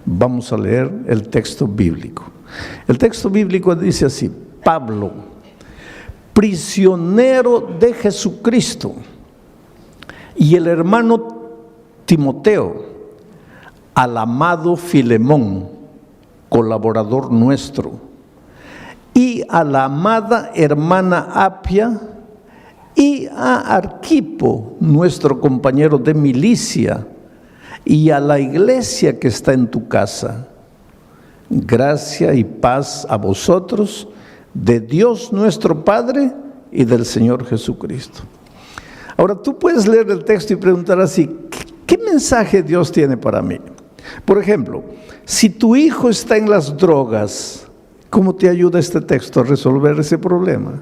Vamos a leer el texto bíblico. El texto bíblico dice así: Pablo, prisionero de Jesucristo, y el hermano Timoteo, al amado Filemón, colaborador nuestro, y a la amada hermana Apia, y a Arquipo, nuestro compañero de milicia, y a la iglesia que está en tu casa. Gracia y paz a vosotros, de Dios nuestro Padre y del Señor Jesucristo. Ahora tú puedes leer el texto y preguntar así: ¿qué mensaje Dios tiene para mí? Por ejemplo, si tu hijo está en las drogas, ¿cómo te ayuda este texto a resolver ese problema?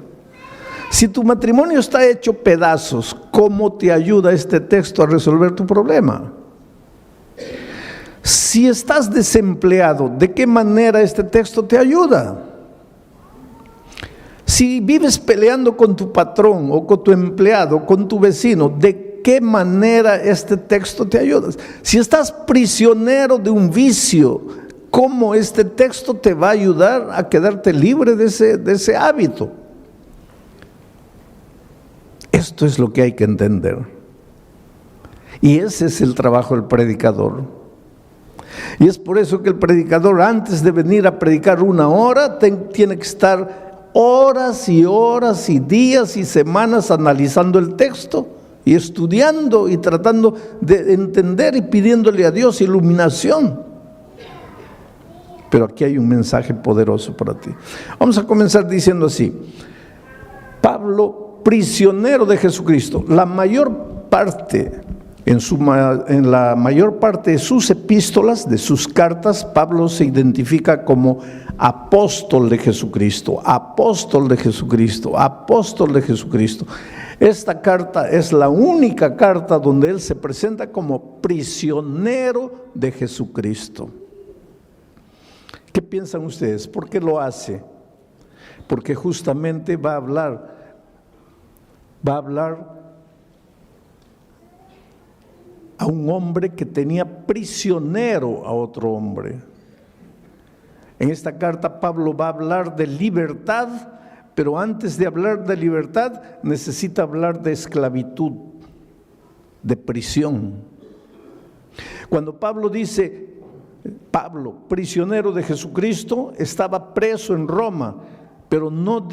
Si tu matrimonio está hecho pedazos, ¿cómo te ayuda este texto a resolver tu problema? Si estás desempleado, ¿de qué manera este texto te ayuda? Si vives peleando con tu patrón o con tu empleado, con tu vecino, ¿de qué manera este texto te ayuda? Si estás prisionero de un vicio, ¿cómo este texto te va a ayudar a quedarte libre de ese hábito? Esto es lo que hay que entender. Y ese es el trabajo del predicador. Y es por eso que el predicador, antes de venir a predicar una hora, tiene que estar horas y horas y días y semanas analizando el texto y estudiando y tratando de entender y pidiéndole a Dios iluminación. Pero aquí hay un mensaje poderoso para ti. Vamos a comenzar diciendo así: Pablo, prisionero de Jesucristo. En la mayor parte de sus epístolas, de sus cartas, Pablo se identifica como apóstol de Jesucristo, apóstol de Jesucristo, apóstol de Jesucristo. Esta carta es la única carta donde él se presenta como prisionero de Jesucristo. ¿Qué piensan ustedes? ¿Por qué lo hace? Porque justamente va a hablar a un hombre que tenía prisionero a otro hombre. En esta carta Pablo va a hablar de libertad, pero antes de hablar de libertad necesita hablar de esclavitud, de prisión. Cuando Pablo dice, Pablo, prisionero de Jesucristo, estaba preso en Roma, pero no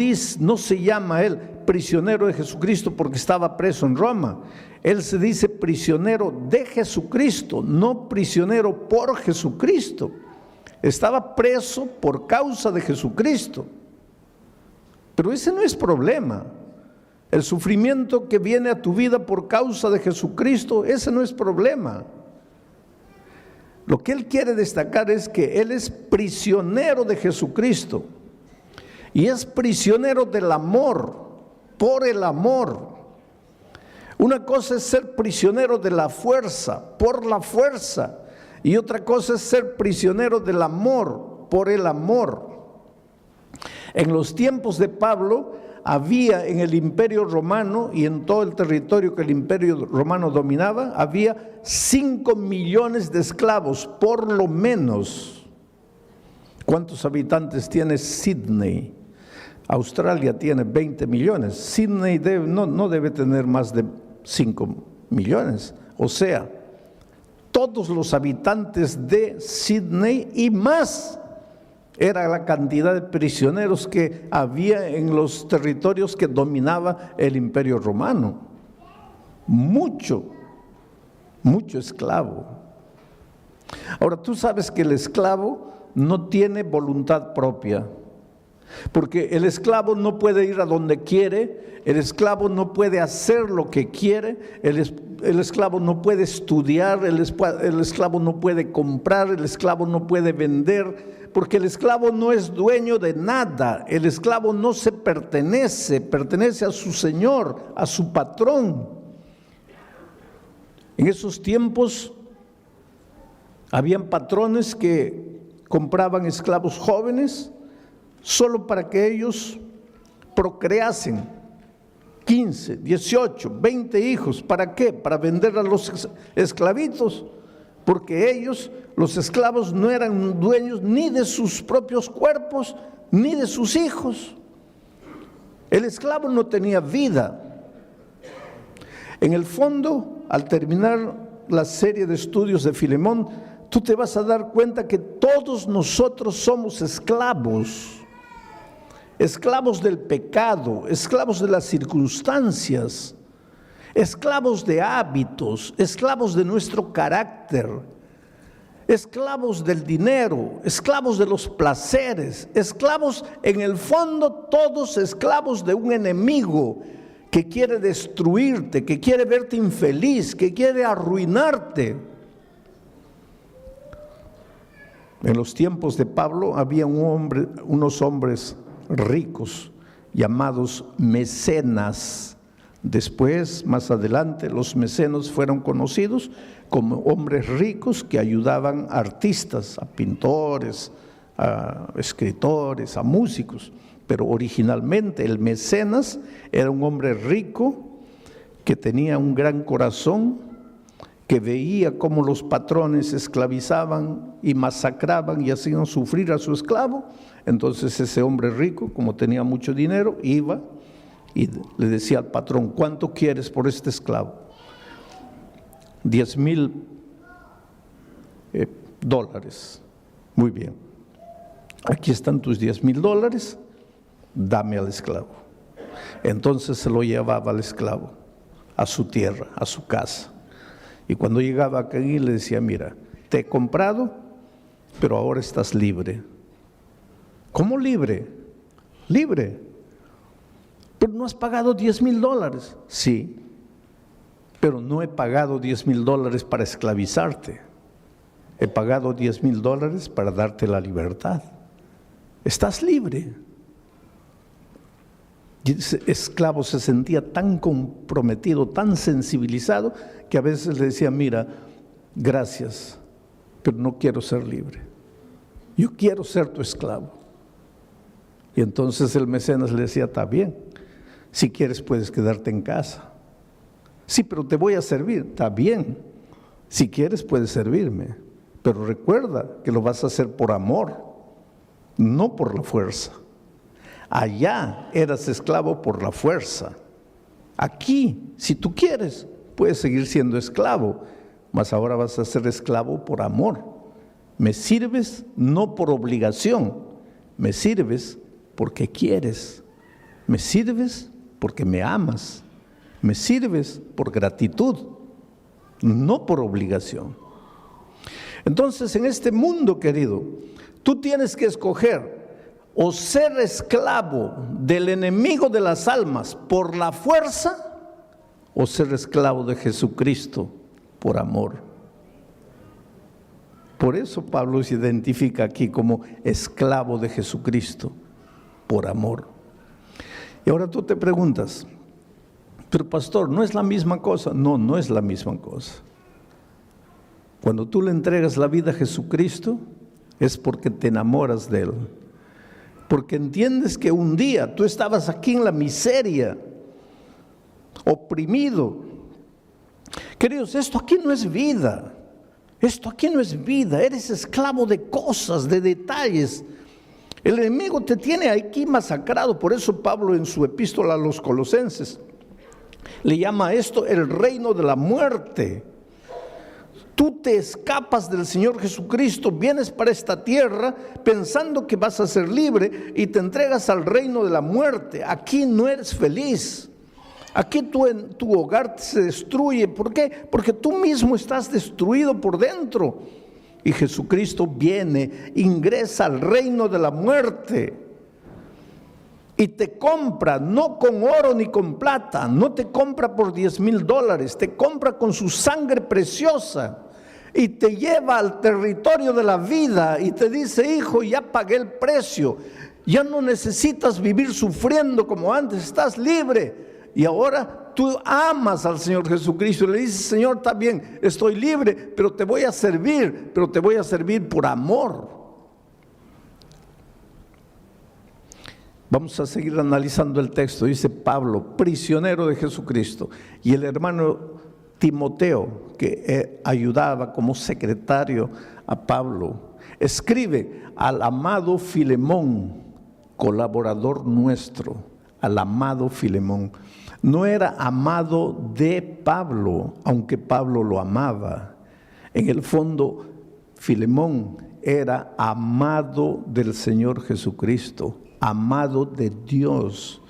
se llama él prisionero de Jesucristo porque estaba preso en Roma. Él se dice prisionero de Jesucristo, no prisionero por Jesucristo. Estaba preso por causa de Jesucristo. Pero ese no es problema. El sufrimiento que viene a tu vida por causa de Jesucristo, ese no es problema. Lo que él quiere destacar es que él es prisionero de Jesucristo. Y es prisionero del amor, por el amor. Una cosa es ser prisionero de la fuerza, por la fuerza. Y otra cosa es ser prisionero del amor, por el amor. En los tiempos de Pablo había en el Imperio Romano y en todo el territorio que el Imperio Romano dominaba, había 5 millones de esclavos, por lo menos. ¿Cuántos habitantes tiene Sydney? Australia tiene 20 millones. Sydney no debe tener más de 5 millones. O sea, todos los habitantes de Sydney y más era la cantidad de prisioneros que había en los territorios que dominaba el Imperio Romano. Mucho esclavo. Ahora, tú sabes que el esclavo no tiene voluntad propia. Porque el esclavo no puede ir a donde quiere, el esclavo no puede hacer lo que quiere, el esclavo no puede estudiar, el esclavo no puede comprar, el esclavo no puede vender, porque el esclavo no es dueño de nada, el esclavo no se pertenece a su señor, a su patrón. En esos tiempos habían patrones que compraban esclavos jóvenes solo para que ellos procreasen 15, 18, 20 hijos. ¿Para qué? Para vender a los esclavitos. porque ellos, los esclavos, no eran dueños ni de sus propios cuerpos, ni de sus hijos. El esclavo no tenía vida. En el fondo, al terminar la serie de estudios de Filemón, tú te vas a dar cuenta que todos nosotros somos esclavos. Esclavos del pecado, esclavos de las circunstancias, esclavos de hábitos, esclavos de nuestro carácter, esclavos del dinero, esclavos de los placeres, esclavos, en el fondo, todos esclavos de un enemigo que quiere destruirte, que quiere verte infeliz, que quiere arruinarte. En los tiempos de Pablo había unos hombres ricos llamados mecenas. Después, más adelante, los mecenas fueron conocidos como hombres ricos que ayudaban a artistas, a pintores, a escritores, a músicos. Pero originalmente el mecenas era un hombre rico que tenía un gran corazón, que veía cómo los patrones esclavizaban y masacraban y hacían sufrir a su esclavo. Entonces ese hombre rico, como tenía mucho dinero, iba y le decía al patrón: ¿cuánto quieres por este esclavo? 10,000 dólares. Muy bien, aquí están tus 10,000 dólares, dame al esclavo. Entonces se lo llevaba al esclavo a su tierra, a su casa. Y cuando llegaba aquí le decía: mira, te he comprado, pero ahora estás libre. ¿Cómo libre? Libre. Pero no has pagado 10,000 dólares. Sí, pero no he pagado 10,000 dólares para esclavizarte. He pagado 10,000 dólares para darte la libertad. Estás libre. Y ese esclavo se sentía tan comprometido, tan sensibilizado, que a veces le decía: mira, gracias, pero no quiero ser libre. Yo quiero ser tu esclavo. Y entonces el mecenas le decía: está bien, si quieres puedes quedarte en casa. Sí, pero te voy a servir. Está bien, si quieres puedes servirme, pero recuerda que lo vas a hacer por amor, no por la fuerza. Allá eras esclavo por la fuerza. Aquí, si tú quieres, puedes seguir siendo esclavo, mas ahora vas a ser esclavo por amor. Me sirves no por obligación, me sirves porque quieres, me sirves porque me amas, me sirves por gratitud, no por obligación. Entonces, en este mundo, querido, tú tienes que escoger o ser esclavo del enemigo de las almas por la fuerza, o ser esclavo de Jesucristo por amor. Por eso Pablo se identifica aquí como esclavo de Jesucristo por amor. Y ahora tú te preguntas: pero pastor, ¿no es la misma cosa? No, no es la misma cosa. Cuando tú le entregas la vida a Jesucristo, es porque te enamoras de Él. Porque entiendes que un día tú estabas aquí en la miseria, oprimido. Queridos, esto aquí no es vida. Esto aquí no es vida. Eres esclavo de cosas, de detalles. El enemigo te tiene aquí masacrado. Por eso Pablo, en su epístola a los Colosenses, le llama a esto el reino de la muerte. Tú te escapas del Señor Jesucristo, vienes para esta tierra pensando que vas a ser libre y te entregas al reino de la muerte. Aquí no eres feliz. Aquí tu hogar se destruye. ¿Por qué? Porque tú mismo estás destruido por dentro. Y Jesucristo viene, ingresa al reino de la muerte y te compra, no con oro ni con plata, no te compra por 10,000 dólares, te compra con su sangre preciosa y te lleva al territorio de la vida y te dice: hijo, ya pagué el precio, ya no necesitas vivir sufriendo como antes, estás libre. Y ahora tú amas al Señor Jesucristo y le dices: Señor, está bien, estoy libre, pero te voy a servir, pero te voy a servir por amor. Vamos a seguir analizando el texto. Dice Pablo, prisionero de Jesucristo. Y el hermano Timoteo, que ayudaba como secretario a Pablo, escribe al amado Filemón, colaborador nuestro, al amado Filemón. No era amado de Pablo, aunque Pablo lo amaba. En el fondo, Filemón era amado del Señor Jesucristo, amado de Dios.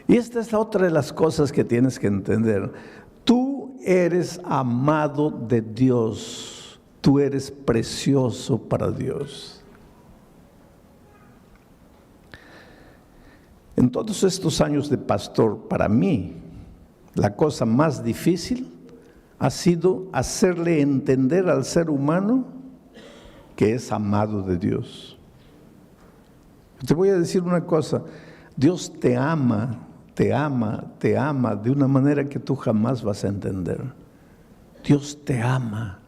Y esta es otra de las cosas que tienes que entender. Tú eres amado de Dios, tú eres precioso para Dios. En todos estos años de pastor, para mí, la cosa más difícil ha sido hacerle entender al ser humano que es amado de Dios. Te voy a decir una cosa, Dios te ama de una manera que tú jamás vas a entender. Dios te ama.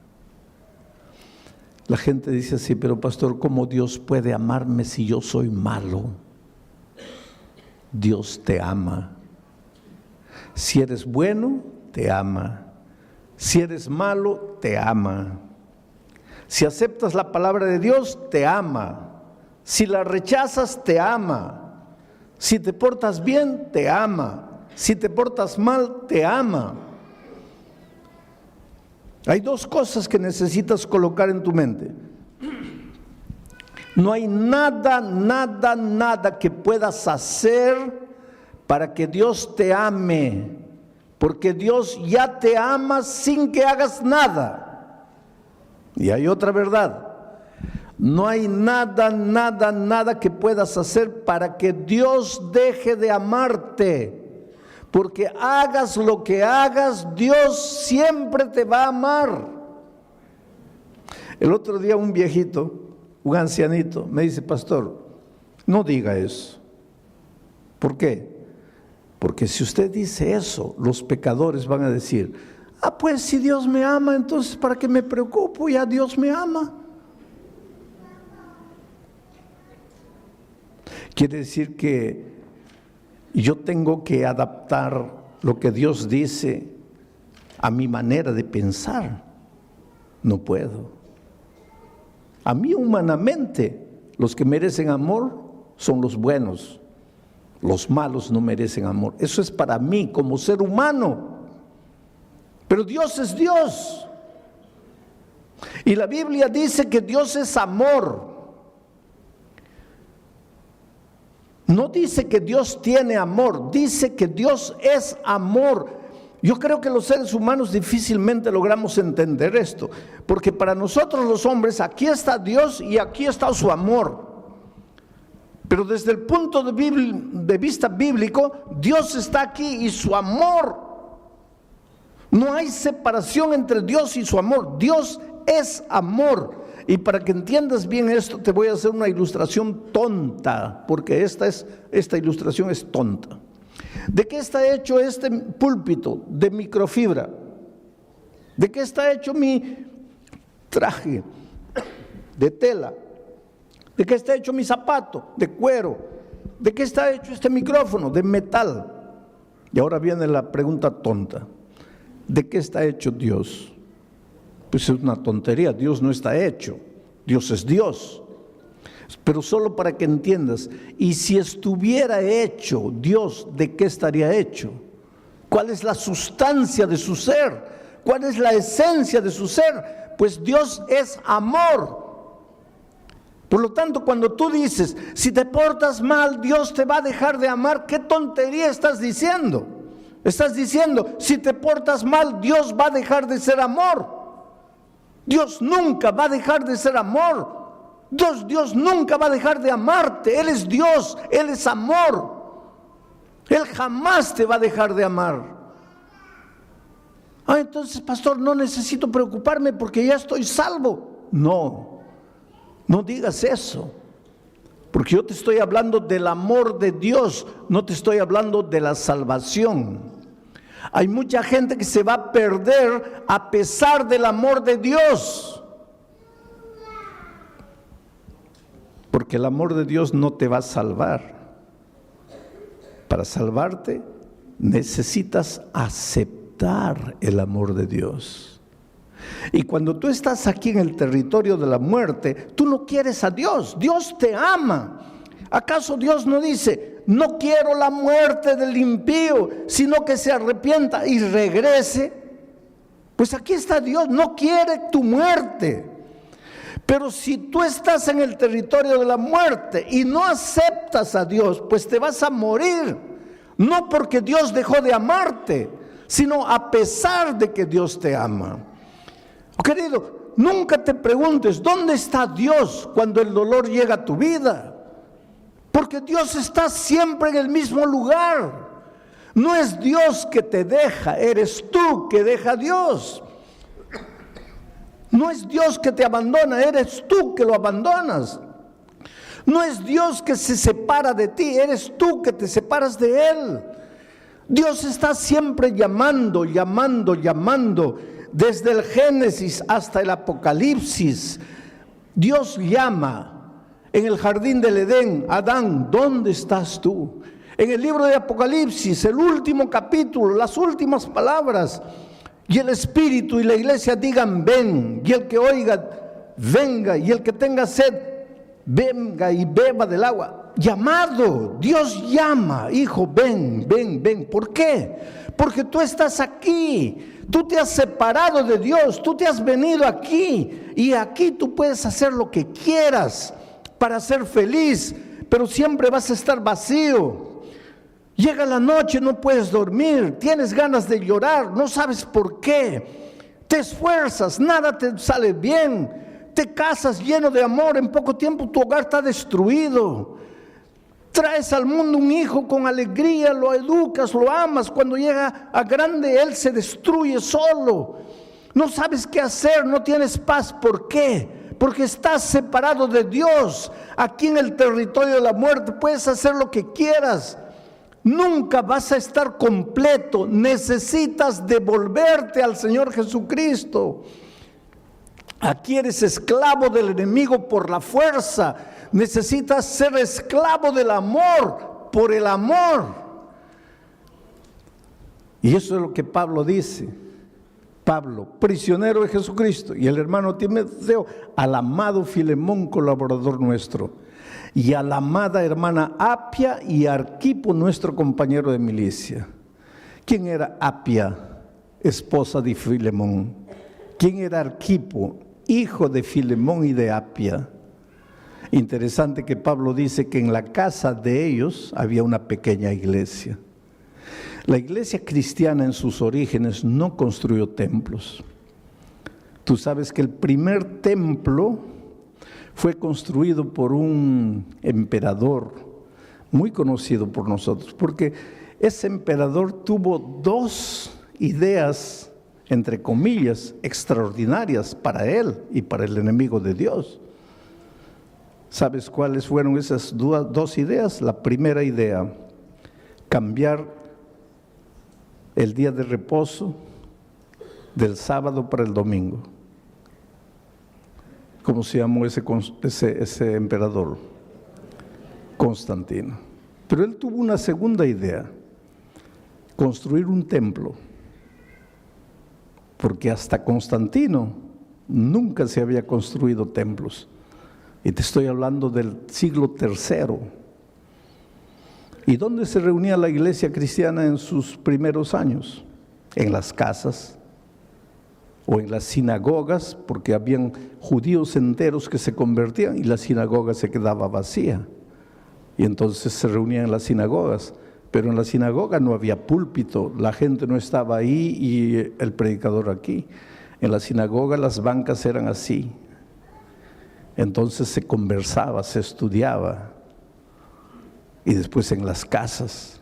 La gente dice así, pero pastor, ¿cómo Dios puede amarme si yo soy malo? Dios te ama. Si eres bueno, te ama. Si eres malo, te ama. Si aceptas la palabra de Dios, te ama. Si la rechazas, te ama. Si te portas bien, te ama. Si te portas mal, te ama. Hay dos cosas que necesitas colocar en tu mente. No hay nada que puedas hacer para que Dios te ame, porque Dios ya te ama sin que hagas nada. Y hay otra verdad. No hay nada que puedas hacer para que Dios deje de amarte, porque hagas lo que hagas, Dios siempre te va a amar. El otro día un viejito, un ancianito, me dice, pastor, no diga eso. ¿Por qué? Porque si usted dice eso, los pecadores van a decir, pues si Dios me ama, entonces ¿para qué me preocupo? Ya Dios me ama. Quiere decir que yo tengo que adaptar lo que Dios dice a mi manera de pensar. No puedo. A mí humanamente, los que merecen amor son los buenos. Los malos no merecen amor. Eso es para mí como ser humano. Pero Dios es Dios. Y la Biblia dice que Dios es amor. No dice que Dios tiene amor, dice que Dios es amor. Yo creo que los seres humanos difícilmente logramos entender esto, porque para nosotros los hombres aquí está Dios y aquí está su amor. Pero desde el punto de vista bíblico, Dios está aquí y su amor. No hay separación entre Dios y su amor. Dios es amor. Y para que entiendas bien esto, te voy a hacer una ilustración tonta, porque esta ilustración es tonta. ¿De qué está hecho este púlpito? De microfibra. ¿De qué está hecho mi traje? De tela. ¿De qué está hecho mi zapato? De cuero. ¿De qué está hecho este micrófono? De metal. Y ahora viene la pregunta tonta. ¿De qué está hecho Dios? Pues es una tontería, Dios no está hecho, Dios es Dios. Pero solo para que entiendas, y si estuviera hecho Dios, ¿de qué estaría hecho? ¿Cuál es la sustancia de su ser? ¿Cuál es la esencia de su ser? Pues Dios es amor. Por lo tanto, cuando tú dices, si te portas mal, Dios te va a dejar de amar, ¿qué tontería estás diciendo? Estás diciendo, si te portas mal, Dios va a dejar de ser amor. Dios nunca va a dejar de ser amor. Dios nunca va a dejar de amarte. Él es Dios, Él es amor. Él jamás te va a dejar de amar. Entonces, pastor, no necesito preocuparme porque ya estoy salvo. No digas eso. Porque yo te estoy hablando del amor de Dios, no te estoy hablando de la salvación. Hay mucha gente que se va a perder a pesar del amor de Dios. Porque el amor de Dios no te va a salvar. Para salvarte necesitas aceptar experimentar el amor de Dios. Y cuando tú estás aquí en el territorio de la muerte, tú no quieres a Dios. Dios te ama. ¿Acaso Dios no dice, no quiero la muerte del impío, sino que se arrepienta y regrese? Pues aquí está Dios, no quiere tu muerte. Pero si tú estás en el territorio de la muerte y no aceptas a Dios, pues te vas a morir. No porque Dios dejó de amarte, sino a pesar de que Dios te ama. Querido, nunca te preguntes, ¿dónde está Dios cuando el dolor llega a tu vida? Porque Dios está siempre en el mismo lugar. No es Dios que te deja, eres tú que deja a Dios. No es Dios que te abandona, eres tú que lo abandonas. No es Dios que se separa de ti, eres tú que te separas de Él. Dios está siempre llamando, llamando, llamando. Desde el Génesis hasta el Apocalipsis, Dios llama. En el jardín del Edén, Adán, ¿dónde estás tú? En el libro de Apocalipsis, el último capítulo, las últimas palabras, y el Espíritu y la iglesia digan, ven, y el que oiga, venga, y el que tenga sed, venga y beba del agua. Llamado, Dios llama, hijo, ven, ven, ven. ¿Por qué? Porque tú estás aquí. Tú te has separado de Dios, tú te has venido aquí, y aquí tú puedes hacer lo que quieras para ser feliz, pero siempre vas a estar vacío. Llega la noche, no puedes dormir, tienes ganas de llorar, no sabes por qué. Te esfuerzas, nada te sale bien, te casas lleno de amor, en poco tiempo tu hogar está destruido. Traes al mundo un hijo con alegría, lo educas, lo amas. Cuando llega a grande, él se destruye solo. No sabes qué hacer, no tienes paz. ¿Por qué? Porque estás separado de Dios. Aquí en el territorio de la muerte puedes hacer lo que quieras. Nunca vas a estar completo. Necesitas devolverte al Señor Jesucristo. Aquí eres esclavo del enemigo por la fuerza. Necesitas ser esclavo del amor, por el amor. Y eso es lo que Pablo dice. Pablo, prisionero de Jesucristo, y el hermano Timoteo, al amado Filemón, colaborador nuestro, y a la amada hermana Apia y Arquipo, nuestro compañero de milicia. ¿Quién era Apia, esposa de Filemón? ¿Quién era Arquipo, hijo de Filemón y de Apia? Interesante que Pablo dice que en la casa de ellos había una pequeña iglesia. La iglesia cristiana en sus orígenes no construyó templos. Tú sabes que el primer templo fue construido por un emperador muy conocido por nosotros, porque ese emperador tuvo dos ideas, entre comillas, extraordinarias para él y para el enemigo de Dios. ¿Sabes cuáles fueron esas dos ideas? La primera idea, cambiar el día de reposo del sábado para el domingo. ¿Cómo se llamó ese emperador? Constantino. Pero él tuvo una segunda idea, construir un templo, porque hasta Constantino nunca se había construido templos. Y te estoy hablando del siglo III. ¿Y dónde se reunía la iglesia cristiana en sus primeros años? En las casas o en las sinagogas, porque habían judíos enteros que se convertían y la sinagoga se quedaba vacía. Y entonces se reunían en las sinagogas. Pero en la sinagoga no había púlpito, la gente no estaba ahí y el predicador aquí. En la sinagoga las bancas eran así. Entonces se conversaba, se estudiaba. Y después en las casas.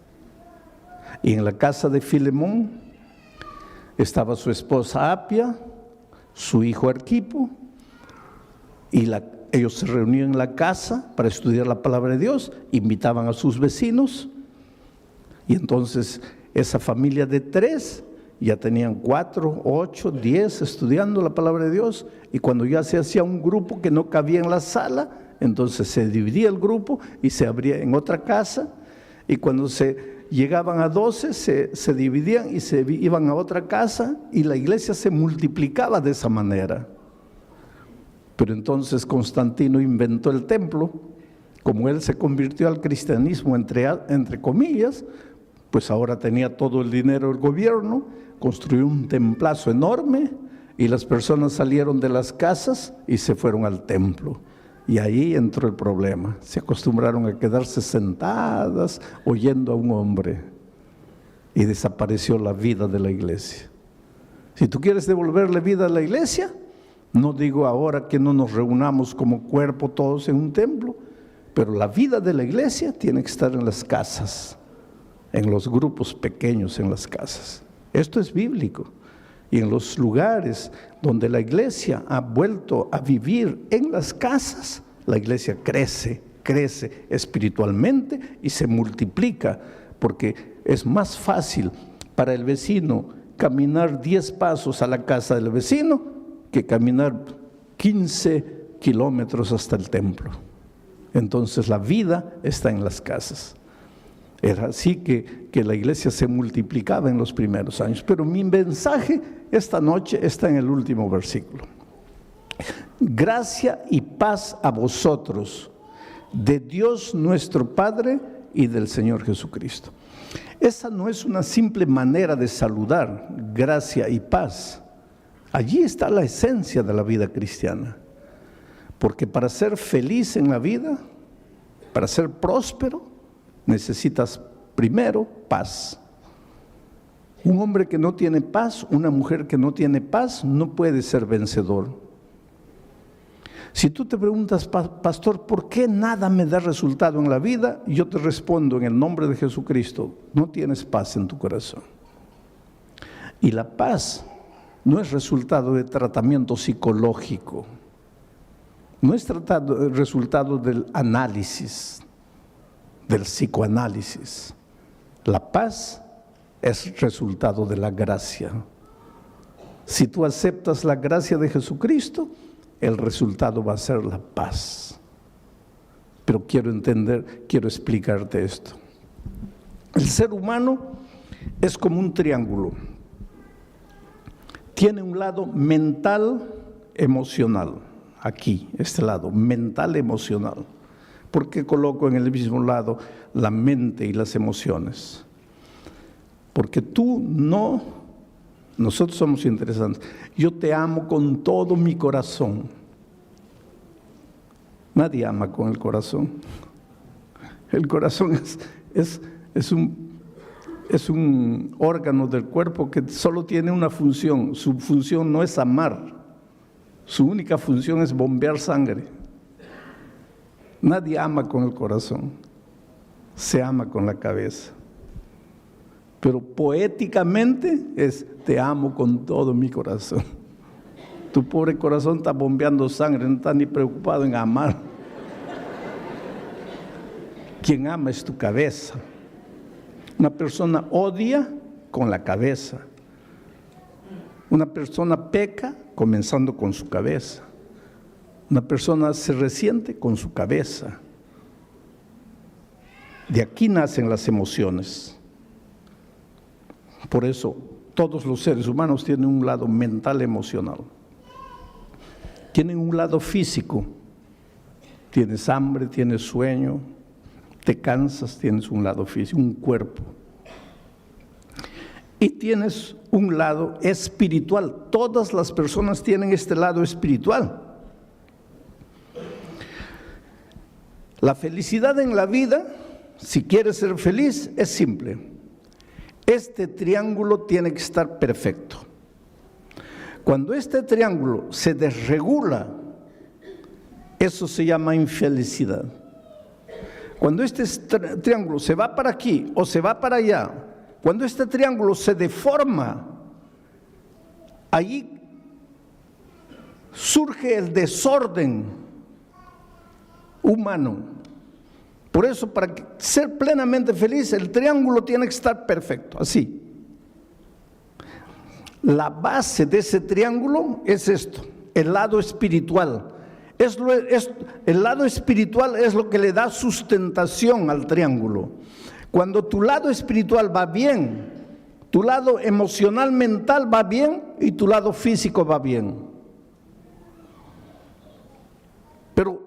Y en la casa de Filemón estaba su esposa Apia, su hijo Arquipo, y ellos se reunían en la casa para estudiar la palabra de Dios, invitaban a sus vecinos, y entonces esa familia de 3 ya tenían 4, 8, 10 estudiando la palabra de Dios, y cuando ya se hacía un grupo que no cabía en la sala, entonces se dividía el grupo y se abría en otra casa, y cuando se llegaban a 12, se dividían y se iban a otra casa y la iglesia se multiplicaba de esa manera. Pero entonces Constantino inventó el templo. Como él se convirtió al cristianismo, entre comillas, pues ahora tenía todo el dinero del gobierno, construyó un templazo enorme y las personas salieron de las casas y se fueron al templo. Y ahí entró el problema. Se acostumbraron a quedarse sentadas oyendo a un hombre y desapareció la vida de la iglesia. Si tú quieres devolverle vida a la iglesia, no digo ahora que no nos reunamos como cuerpo todos en un templo, pero la vida de la iglesia tiene que estar en las casas, en los grupos pequeños en las casas. Esto es bíblico. Y en los lugares donde la iglesia ha vuelto a vivir en las casas, la iglesia crece espiritualmente y se multiplica, porque es más fácil para el vecino caminar 10 pasos a la casa del vecino que caminar 15 kilómetros hasta el templo. Entonces la vida está en las casas. Era así que la iglesia se multiplicaba en los primeros años. Pero mi mensaje esta noche está en el último versículo. Gracia y paz a vosotros, de Dios nuestro Padre y del Señor Jesucristo. Esa no es una simple manera de saludar, gracia y paz. Allí está la esencia de la vida cristiana. Porque para ser feliz en la vida, para ser próspero, necesitas primero paz. Un hombre que no tiene paz, una mujer que no tiene paz, no puede ser vencedor. Si tú te preguntas, pastor, ¿por qué nada me da resultado en la vida? Yo te respondo en el nombre de Jesucristo, no tienes paz en tu corazón. Y la paz no es resultado de tratamiento psicológico, no es resultado del análisis, del psicoanálisis. La paz es resultado de la gracia. Si tú aceptas la gracia de Jesucristo, el resultado va a ser la paz. Pero quiero explicarte esto. El ser humano es como un triángulo. Tiene un lado mental, emocional. Aquí, este lado, mental, emocional. ¿Por qué coloco en el mismo lado la mente y las emociones? Porque nosotros somos interesantes. Yo te amo con todo mi corazón. Nadie ama con el corazón. El corazón es un órgano del cuerpo que solo tiene una función. Su función no es amar. Su única función es bombear sangre. Nadie ama con el corazón, se ama con la cabeza. Pero poéticamente es, te amo con todo mi corazón. Tu pobre corazón está bombeando sangre, no está ni preocupado en amar. Quien ama es tu cabeza. Una persona odia con la cabeza. Una persona peca comenzando con su cabeza. Una persona se resiente con su cabeza. De aquí nacen las emociones. Por eso todos los seres humanos tienen un lado mental, emocional. Tienen un lado físico. Tienes hambre, tienes sueño, te cansas, tienes un lado físico, un cuerpo. Y tienes un lado espiritual. Todas las personas tienen este lado espiritual. La felicidad en la vida, si quieres ser feliz, es simple. Este triángulo tiene que estar perfecto. Cuando este triángulo se desregula, eso se llama infelicidad. Cuando este triángulo se va para aquí o se va para allá, cuando este triángulo se deforma, allí surge el desorden humano. Por eso, para ser plenamente feliz, el triángulo tiene que estar perfecto, así. La base de ese triángulo es esto, el lado espiritual. El lado espiritual es lo que le da sustentación al triángulo. Cuando tu lado espiritual va bien, tu lado emocional, mental va bien y tu lado físico va bien. Pero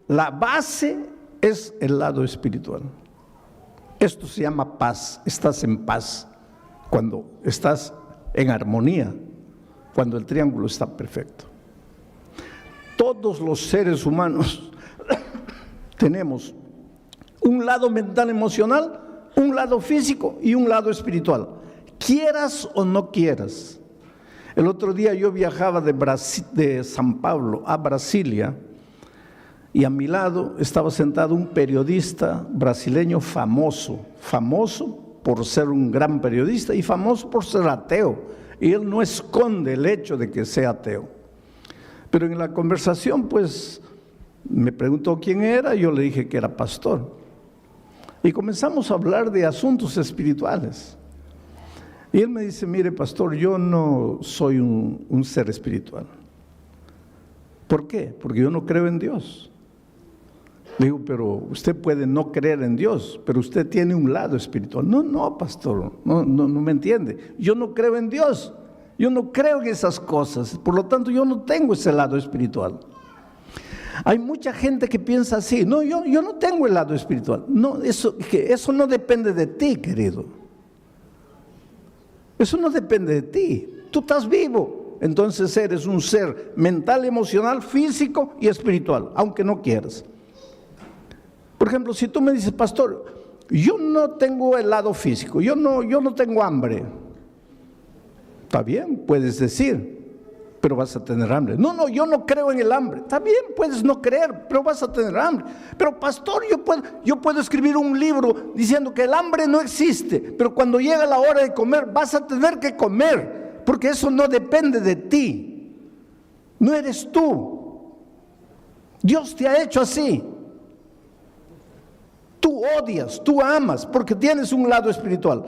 la base es el lado espiritual. Esto se llama paz. Estás en paz cuando estás en armonía, cuando el triángulo está perfecto. Todos los seres humanos tenemos un lado mental emocional, un lado físico y un lado espiritual, quieras o no quieras. El otro día yo viajaba de San Pablo a Brasilia y a mi lado estaba sentado un periodista brasileño famoso por ser un gran periodista y famoso por ser ateo, y él no esconde el hecho de que sea ateo. Pero en la conversación pues me preguntó quién era, yo le dije que era pastor. Y comenzamos a hablar de asuntos espirituales. Y él me dice, mire pastor, yo no soy un ser espiritual. ¿Por qué? Porque yo no creo en Dios. Le digo, pero usted puede no creer en Dios, pero usted tiene un lado espiritual. No, pastor, no me entiende. Yo no creo en Dios, yo no creo en esas cosas, por lo tanto yo no tengo ese lado espiritual. Hay mucha gente que piensa así, no, yo no tengo el lado espiritual. No, eso no depende de ti, querido. Eso no depende de ti. Tú estás vivo, entonces eres un ser mental, emocional, físico y espiritual, aunque no quieras. Por ejemplo, si tú me dices, pastor, yo no tengo el lado físico, yo no tengo hambre. Está bien, puedes decir, pero vas a tener hambre. No, yo no creo en el hambre. Está bien, puedes no creer, pero vas a tener hambre. Pero pastor, yo puedo escribir un libro diciendo que el hambre no existe, pero cuando llega la hora de comer, vas a tener que comer, porque eso no depende de ti. No eres tú. Dios te ha hecho así. Tú odias, tú amas, porque tienes un lado espiritual.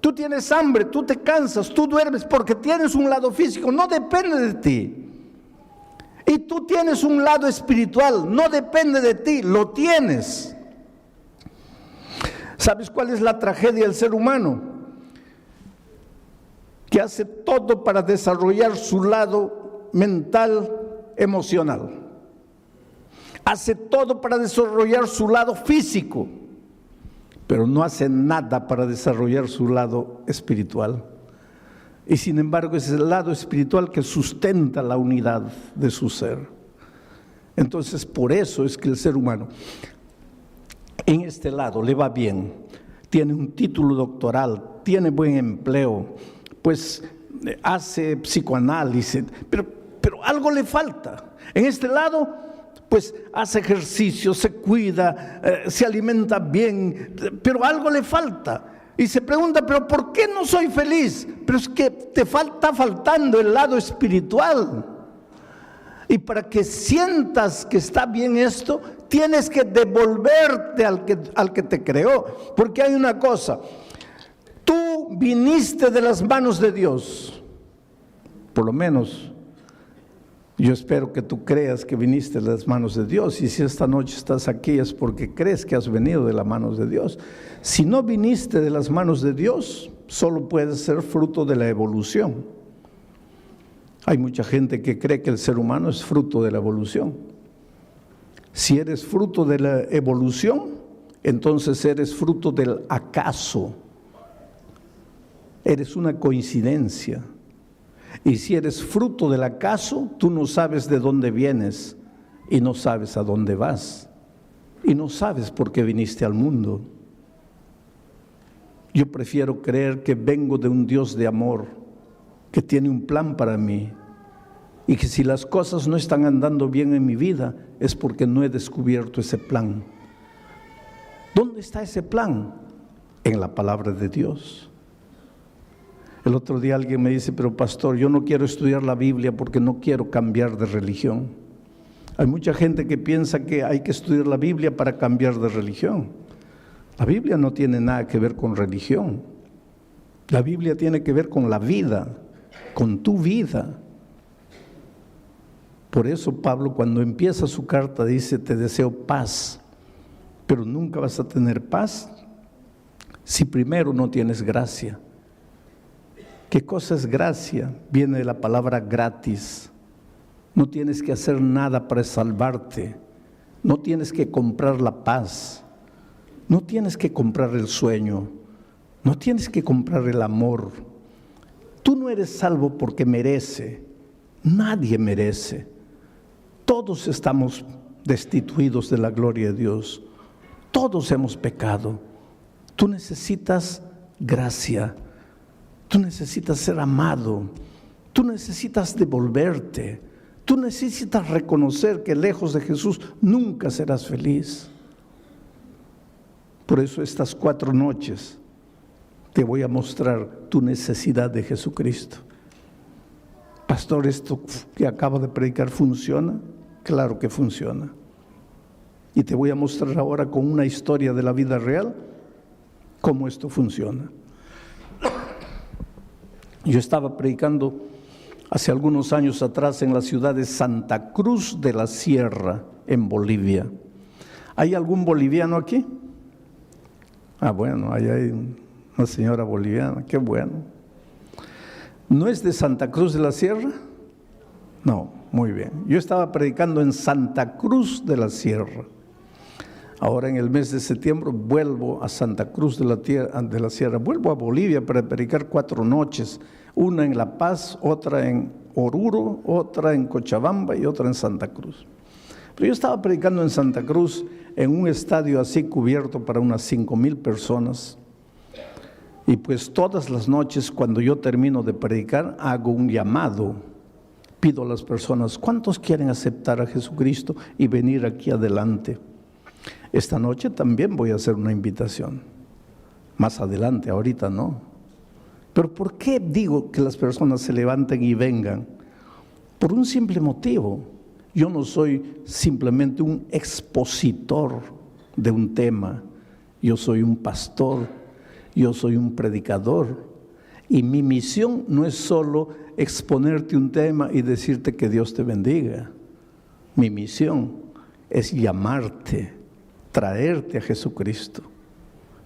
Tú tienes hambre, tú te cansas, tú duermes, porque tienes un lado físico, no depende de ti. Y tú tienes un lado espiritual, no depende de ti, lo tienes. ¿Sabes cuál es la tragedia del ser humano? Que hace todo para desarrollar su lado mental, emocional. Hace todo para desarrollar su lado físico, pero no hace nada para desarrollar su lado espiritual. Y sin embargo es el lado espiritual que sustenta la unidad de su ser. Entonces por eso es que el ser humano en este lado le va bien, tiene un título doctoral, tiene buen empleo, pues hace psicoanálisis, pero algo le falta. En este lado pues hace ejercicio, se cuida, se alimenta bien, pero algo le falta. Y se pregunta, pero ¿por qué no soy feliz? Pero es que te está faltando el lado espiritual. Y para que sientas que está bien esto, tienes que devolverte al que te creó. Porque hay una cosa, tú viniste de las manos de Dios, por lo menos. Yo espero que tú creas que viniste de las manos de Dios, y si esta noche estás aquí es porque crees que has venido de las manos de Dios. Si no viniste de las manos de Dios, solo puedes ser fruto de la evolución. Hay mucha gente que cree que el ser humano es fruto de la evolución. Si eres fruto de la evolución, entonces eres fruto del acaso. Eres una coincidencia. Y si eres fruto del acaso, tú no sabes de dónde vienes y no sabes a dónde vas y no sabes por qué viniste al mundo. Yo prefiero creer que vengo de un Dios de amor, que tiene un plan para mí, y que si las cosas no están andando bien en mi vida es porque no he descubierto ese plan. ¿Dónde está ese plan? En la palabra de Dios. El otro día alguien me dice, pero pastor, yo no quiero estudiar la Biblia porque no quiero cambiar de religión. Hay mucha gente que piensa que hay que estudiar la Biblia para cambiar de religión. La Biblia no tiene nada que ver con religión. La Biblia tiene que ver con la vida, con tu vida. Por eso Pablo, cuando empieza su carta, dice, te deseo paz, pero nunca vas a tener paz si primero no tienes gracia? ¿Qué cosa es gracia? Viene de la palabra gratis. No tienes que hacer nada para salvarte. No tienes que comprar la paz. No tienes que comprar el sueño. No tienes que comprar el amor. Tú no eres salvo porque merece. Nadie merece. Todos estamos destituidos de la gloria de Dios. Todos hemos pecado. Tú necesitas gracia. Tú necesitas ser amado. Tú necesitas devolverte. Tú necesitas reconocer que lejos de Jesús nunca serás feliz. Por eso estas 4 noches te voy a mostrar tu necesidad de Jesucristo. Pastor, ¿esto que acabo de predicar funciona? Claro que funciona. Y te voy a mostrar ahora con una historia de la vida real cómo esto funciona. Yo estaba predicando hace algunos años atrás en la ciudad de Santa Cruz de la Sierra, en Bolivia. ¿Hay algún boliviano aquí? Bueno, ahí hay una señora boliviana, qué bueno. ¿No es de Santa Cruz de la Sierra? No, muy bien. Yo estaba predicando en Santa Cruz de la Sierra. Ahora en el mes de septiembre vuelvo a Santa Cruz de la Sierra, vuelvo a Bolivia para predicar 4 noches, una en La Paz, otra en Oruro, otra en Cochabamba y otra en Santa Cruz. Pero yo estaba predicando en Santa Cruz en un estadio así cubierto para unas 5,000 personas. Y pues todas las noches cuando yo termino de predicar hago un llamado. Pido a las personas, ¿cuántos quieren aceptar a Jesucristo y venir aquí adelante? Esta noche también voy a hacer una invitación. Más adelante, ahorita no. Pero ¿por qué digo que las personas se levanten y vengan? Por un simple motivo. Yo no soy simplemente un expositor de un tema. Yo soy un pastor, yo soy un predicador. Y mi misión no es solo exponerte un tema y decirte que Dios te bendiga. Mi misión es llamarte, traerte a Jesucristo.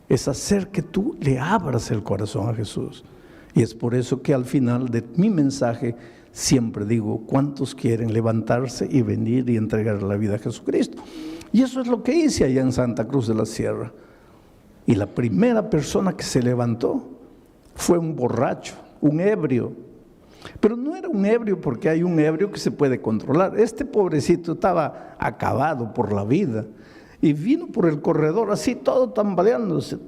Es hacer que tú le abras el corazón a Jesús. Y es por eso que al final de mi mensaje siempre digo, ¿cuántos quieren levantarse y venir y entregar la vida a Jesucristo? Y eso es lo que hice allá en Santa Cruz de la Sierra. Y la primera persona que se levantó fue un borracho, un ebrio. Pero no era un ebrio porque hay un ebrio que se puede controlar. Este pobrecito estaba acabado por la vida y vino por el corredor así todo tambaleándose.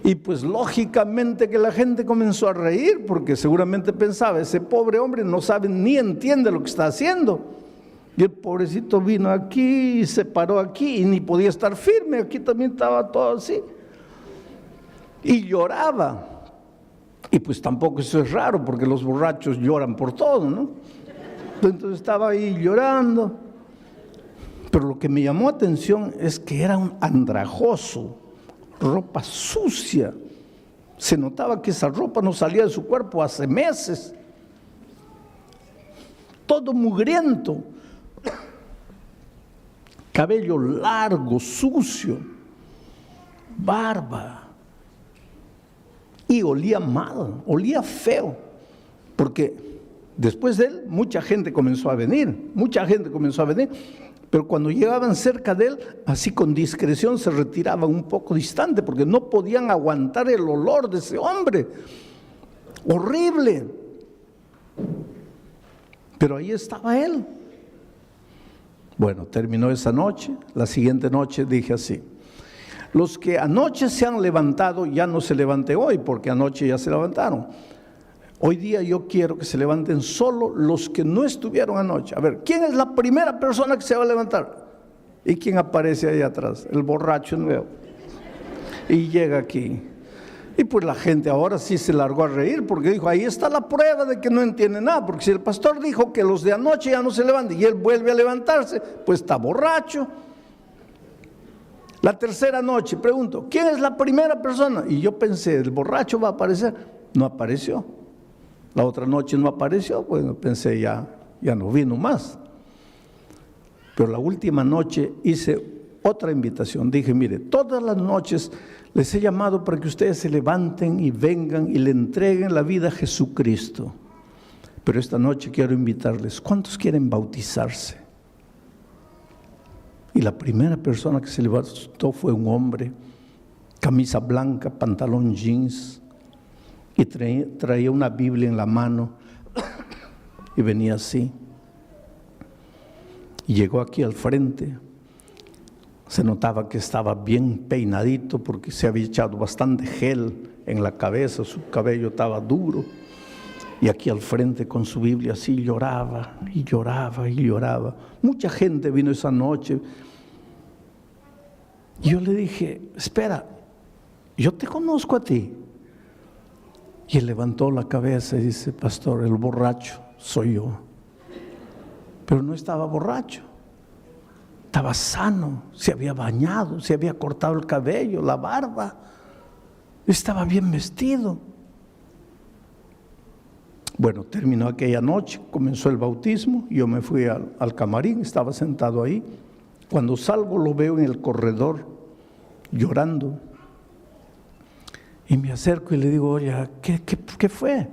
Y pues lógicamente que la gente comenzó a reír porque seguramente pensaba, ese pobre hombre no sabe ni entiende lo que está haciendo. Y el pobrecito vino aquí y se paró aquí y ni podía estar firme, aquí también estaba todo así. Y lloraba. Y pues tampoco eso es raro porque los borrachos lloran por todo, ¿no? Entonces estaba ahí llorando. Pero lo que me llamó atención es que era un andrajoso, ropa sucia. Se notaba que esa ropa no salía de su cuerpo hace meses. Todo mugriento. Cabello largo, sucio. Barba. Y olía mal, olía feo. Porque después de él, mucha gente comenzó a venir. Pero cuando llegaban cerca de él, así con discreción se retiraban un poco distante porque no podían aguantar el olor de ese hombre. Horrible. Pero ahí estaba él. Bueno, terminó esa noche. La siguiente noche dije así: los que anoche se han levantado ya no se levanten hoy porque anoche ya se levantaron. Hoy día yo quiero que se levanten solo los que no estuvieron anoche. A ver, ¿quién es la primera persona que se va a levantar? ¿Y quién aparece ahí atrás? El borracho nuevo. Y llega aquí. Y pues la gente ahora sí se largó a reír porque dijo, ahí está la prueba de que no entiende nada. Porque si el pastor dijo que los de anoche ya no se levantan y él vuelve a levantarse, pues está borracho. La tercera noche, pregunto, ¿quién es la primera persona? Y yo pensé, el borracho va a aparecer. No apareció. La otra noche no apareció, pues pensé ya no vino más. Pero la última noche hice otra invitación. Dije, mire, todas las noches les he llamado para que ustedes se levanten y vengan y le entreguen la vida a Jesucristo. Pero esta noche quiero invitarles, ¿cuántos quieren bautizarse? Y la primera persona que se levantó fue un hombre, camisa blanca, pantalón jeans, y traía una Biblia en la mano, y venía así. Y llegó aquí al frente. Se notaba que estaba bien peinadito porque se había echado bastante gel en la cabeza, su cabello estaba duro. Y aquí al frente con su Biblia así lloraba y lloraba y lloraba. Mucha gente vino esa noche. Y yo le dije, espera, yo te conozco a ti. Y él levantó la cabeza y dice, pastor, el borracho soy yo. Pero no estaba borracho. Estaba sano, se había bañado, se había cortado el cabello, la barba. Estaba bien vestido. Bueno, terminó aquella noche, comenzó el bautismo, yo me fui al camarín, estaba sentado ahí. Cuando salgo lo veo en el corredor, llorando. Y me acerco y le digo, oye, ¿qué fue?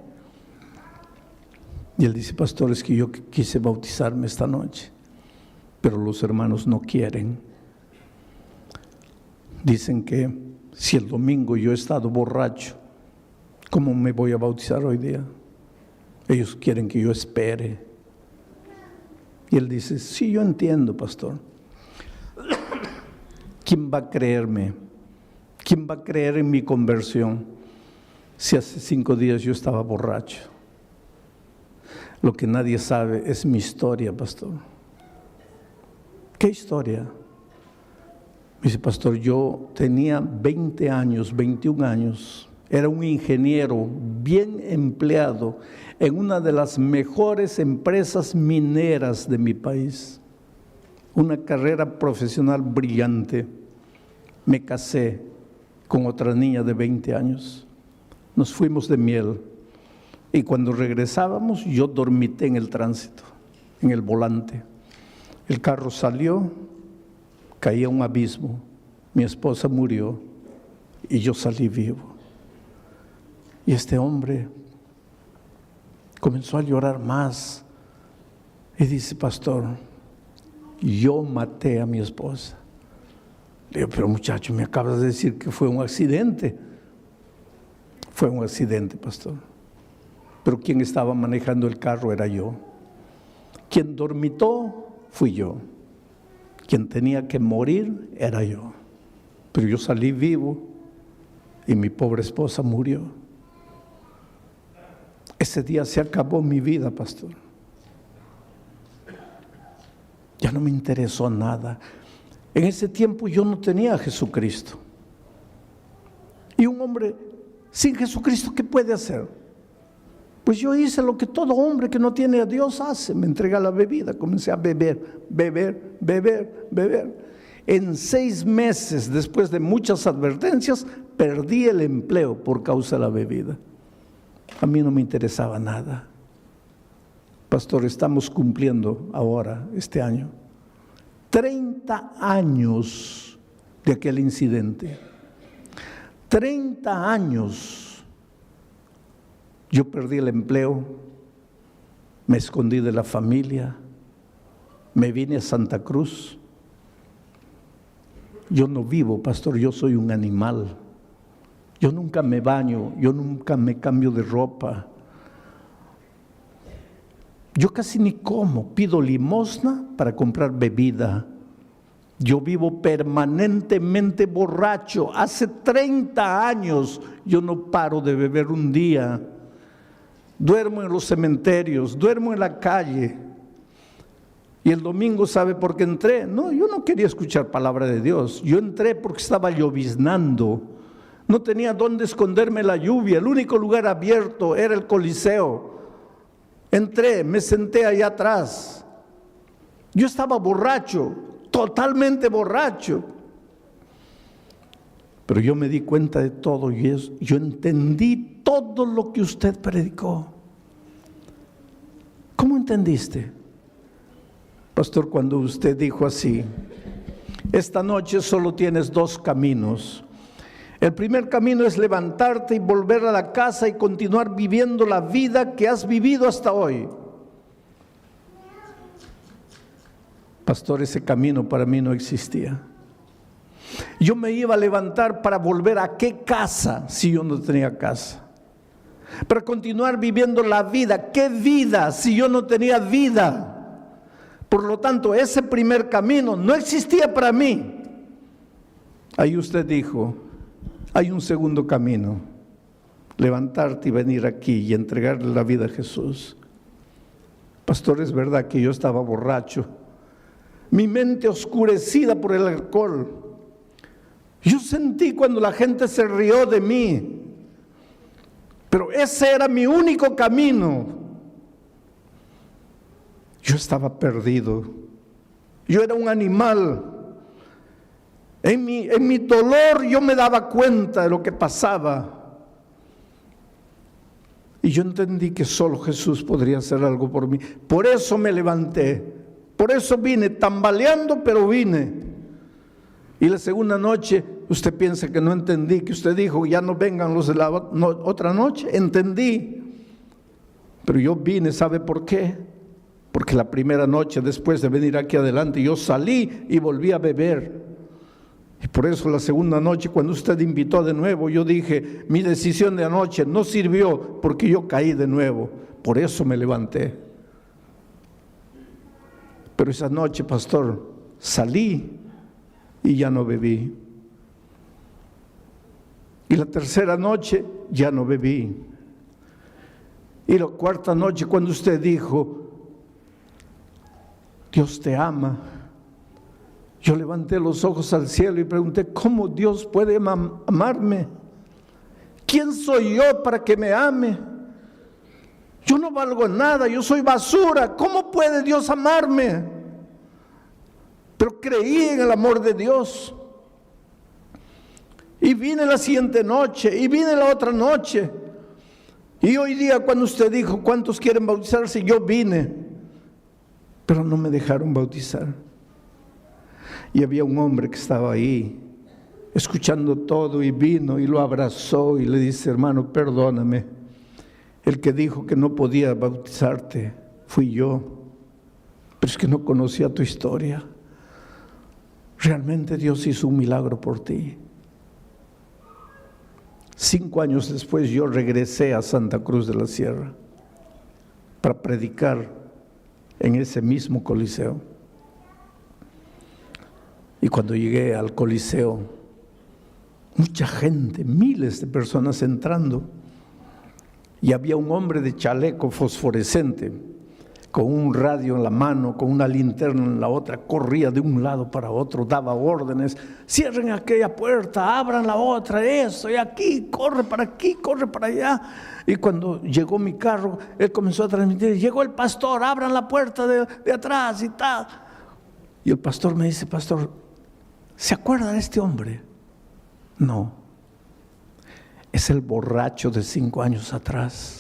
Y él dice, pastor, es que yo quise bautizarme esta noche, pero los hermanos no quieren. Dicen que si el domingo yo he estado borracho, ¿cómo me voy a bautizar hoy día? Ellos quieren que yo espere. Y él dice, sí, yo entiendo, pastor. ¿Quién va a creerme? ¿Quién va a creer en mi conversión si hace 5 días yo estaba borracho? Lo que nadie sabe es mi historia, pastor. ¿Qué historia? Me dice, pastor, yo tenía 20 años, 21 años. Era un ingeniero bien empleado en una de las mejores empresas mineras de mi país. Una carrera profesional brillante. Me casé con otra niña de 20 años. Nos fuimos de miel. Y cuando regresábamos, yo dormité en el tránsito, en el volante. El carro salió, caí a un abismo. Mi esposa murió y yo salí vivo. Y este hombre comenzó a llorar más y dice, pastor, yo maté a mi esposa. Le digo, pero muchacho, me acabas de decir que fue un accidente. Fue un accidente, pastor. Pero quien estaba manejando el carro era yo. Quien dormitó fui yo. Quien tenía que morir era yo. Pero yo salí vivo y mi pobre esposa murió. Ese día se acabó mi vida, pastor. Ya no me interesó nada. En ese tiempo yo no tenía a Jesucristo. Y un hombre sin Jesucristo, ¿qué puede hacer? Pues yo hice lo que todo hombre que no tiene a Dios hace. Me entregué a la bebida, comencé a beber. En 6 meses, después de muchas advertencias, perdí el empleo por causa de la bebida. A mí no me interesaba nada. Pastor, estamos cumpliendo ahora, este año, 30 años de aquel incidente. 30 años. Yo perdí el empleo, me escondí de la familia, me vine a Santa Cruz. Yo no vivo, pastor, yo soy un animal. Yo nunca me baño, yo nunca me cambio de ropa. Yo casi ni como, pido limosna para comprar bebida. Yo vivo permanentemente borracho. Hace 30 años yo no paro de beber un día. Duermo en los cementerios, duermo en la calle. Y el domingo, ¿sabe por qué entré? No, yo no quería escuchar palabra de Dios. Yo entré porque estaba lloviznando. No tenía dónde esconderme la lluvia. El único lugar abierto era el Coliseo. Entré, me senté allá atrás. Yo estaba borracho, totalmente borracho. Pero yo me di cuenta de todo y yo entendí todo lo que usted predicó. ¿Cómo entendiste? Pastor, cuando usted dijo así, Esta noche solo tienes dos caminos. El primer camino es levantarte y volver a la casa y continuar viviendo la vida que has vivido hasta hoy. Pastor, ese camino para mí no existía. Yo me iba a levantar para volver a qué casa si yo no tenía casa. Para continuar viviendo la vida. ¿Qué vida si yo no tenía vida? Por lo tanto, ese primer camino no existía para mí. Ahí usted dijo, hay un segundo camino. Levantarte y venir aquí y entregarle la vida a Jesús. Pastor, es verdad que yo estaba borracho. Mi mente oscurecida por el alcohol. Yo sentí cuando la gente se rió de mí. Pero ese era mi único camino. Yo estaba perdido. Yo era un animal. En mi dolor yo me daba cuenta de lo que pasaba. Y yo entendí que solo Jesús podría hacer algo por mí. Por eso me levanté. Por eso vine, tambaleando, pero vine. Y la segunda noche, usted piensa que no entendí, que usted dijo, ya no vengan los de la otra noche. Entendí. Pero yo vine, ¿sabe por qué? Porque la primera noche, después de venir aquí adelante, yo salí y volví a beber. Y por eso la segunda noche, cuando usted invitó de nuevo, yo dije, mi decisión de anoche no sirvió porque yo caí de nuevo. Por eso me levanté. Pero esa noche, pastor, salí y ya no bebí. Y la tercera noche ya no bebí. Y la cuarta noche, cuando usted dijo, Dios te ama, yo levanté los ojos al cielo y pregunté, ¿cómo Dios puede amarme? ¿Quién soy yo para que me ame? Yo no valgo nada, yo soy basura. ¿Cómo puede Dios amarme? Pero creí en el amor de Dios. Y vine la siguiente noche, y vine la otra noche. Y hoy día cuando usted dijo, ¿cuántos quieren bautizarse? Yo vine, pero no me dejaron bautizar. Y había un hombre que estaba ahí, escuchando todo, y vino y lo abrazó y le dice, hermano, perdóname. El que dijo que no podía bautizarte fui yo, pero es que no conocía tu historia. Realmente Dios hizo un milagro por ti. 5 años después yo regresé a Santa Cruz de la Sierra para predicar en ese mismo coliseo. Y cuando llegué al coliseo, mucha gente, miles de personas entrando, y había un hombre de chaleco fosforescente, con un radio en la mano, con una linterna en la otra, corría de un lado para otro, daba órdenes, cierren aquella puerta, abran la otra, eso, y aquí, corre para allá. Y cuando llegó mi carro, él comenzó a transmitir, llegó el pastor, abran la puerta de atrás y tal. Y el pastor me dice, pastor, ¿se acuerda de este hombre? No, es el borracho de 5 años atrás.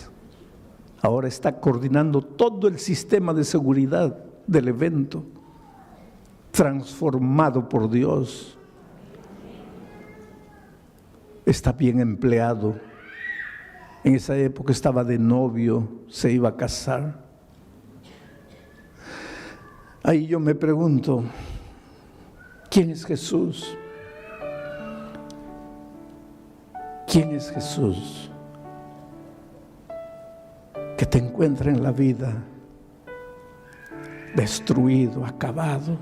Ahora está coordinando todo el sistema de seguridad del evento, transformado por Dios. Está bien empleado. En esa época estaba de novio, se iba a casar. Ahí yo me pregunto, ¿quién es Jesús? ¿Quién es Jesús? Que te encuentra en la vida destruido, acabado.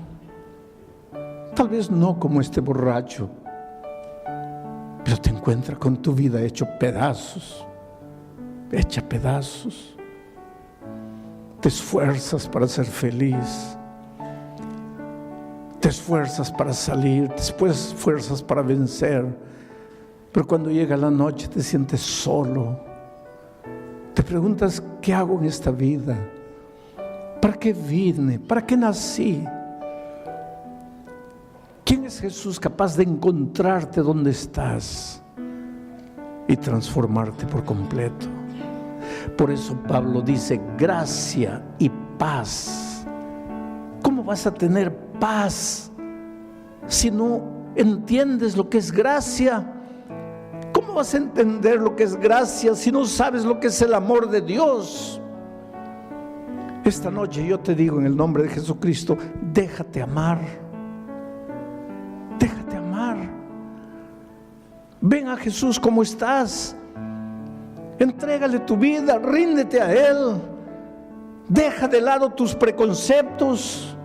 Tal vez no como este borracho, pero te encuentra con tu vida hecha pedazos. Te esfuerzas para ser feliz. Te esfuerzas para salir, te esfuerzas para vencer. Pero cuando llega la noche te sientes solo. Te preguntas, ¿qué hago en esta vida? ¿Para qué vine? ¿Para qué nací? ¿Quién es Jesús capaz de encontrarte donde estás y transformarte por completo? Por eso Pablo dice, gracia y paz. ¿Cómo vas a tener paz si no entiendes lo que es gracia? ¿Cómo vas a entender lo que es gracia si no sabes lo que es el amor de Dios? Esta noche yo te digo en el nombre de Jesucristo, déjate amar. Déjate amar. Ven a Jesús como estás. Entrégale tu vida, ríndete a Él. Deja de lado tus preconceptos.